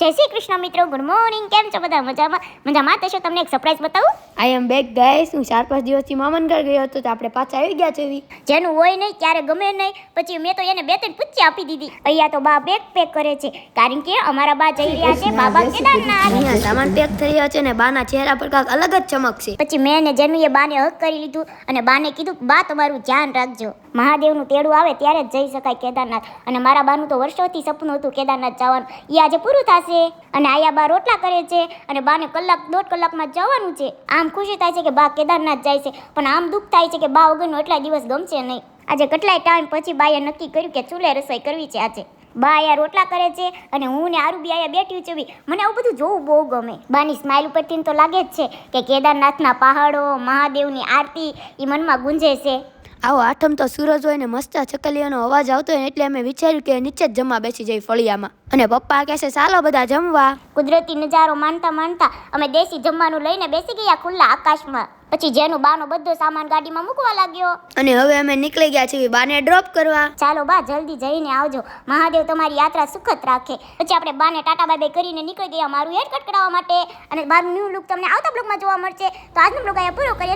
જય શ્રી કૃષ્ણ મિત્રો, good morning. કેમ છો બધા? મજામાં તો છો? તમને એક સરપ્રાઈઝ બતાવું. આઈ એમ બેક ગાઈસ. હું 4-5 દિવસથી મામાન ઘર ગયો હતો તો આપણે પાછા આવી ગયા છે. જેનું હોય નહીં ત્યારે ગમે નહીં. પછી મેં તો એને 2-3 પૂછી આપી દીધી. અહીંયા તો બા બેગ પેક કરે છે કારણ કે અમારા બા જઈ રહ્યા છે બાબા કેદારનાથ. અહીંયા સામાન પેક થઈ રહ્યો છે ને બાના ચહેરા પર કાંઈક અલગ જ ચમક છે. પછી મેં ને જેનુએ બાને હક કરી લીધું અને બાને કીધું બા તમારું ધ્યાન રાખજો. મહાદેવનું તેડું આવે ત્યારે જ જઈ શકાય કેદારનાથ. અને મારા બાનું તો વર્ષોથી સપનું હતું કેદારનાથ જવાનું. એ આજે પૂરું થશે. અને આયા બા રોટલા કરે છે અને બાને દોઢ કલાકમાં જવાનું છે. આમ ખુશી થાય છે કે બા કેદારનાથ જાય છે, પણ આમ દુઃખ થાય છે કે બા વગરનો એટલા દિવસ ગમશે નહીં. આજે કેટલાય ટાઈમ પછી બાએ નક્કી કર્યું કે ચૂલે રસોઈ કરવી છે આજે. બા આયા રોટલા કરે છે અને હું ને આરુબી આયા બેઠી છું. મને આવું બધું જોવું બહુ ગમે. બાની સ્માઇલ ઉપરથી તો લાગે જ છે કે કેદારનાથના પહાડો, મહાદેવની આરતી એ મનમાં ગુંજે છે. આવો આઠમ તો સૂરજ હોય ને મસ્ત ચકલીઓનો અવાજ આવતો હોય એટલે અમે વિચાર્યું કે નીચે જ જમવા બેસી જઈ ફળિયામાં. અને પપ્પા કહે છે ચાલો બધા જમવા. કુદરતી નજારો માણતા અમે દેશી જમવાનું લઈને બેસી ગયા ખુલ્લા આકાશમાં. પછી જેનું બાનો બધો સામાન ગાડીમાં મૂકવા લાગ્યો અને હવે અમે નીકળી ગયા છીએ બાને ડ્રોપ કરવા. ચાલો બા જલ્દી જઈને આવજો. મહાદેવ તમારી યાત્રા સુખદ રાખે. પછી આપણે બાને ટાટા બાય બાય કરીને નીકળી ગયા મારું હેર કટ કરાવવા માટે. અને બાનું ન્યૂ લુક તમને આવતા બ્લોગમાં જોવા મળશે. તો આજનો બ્લોગ અહીંયા પૂરો કરીએ.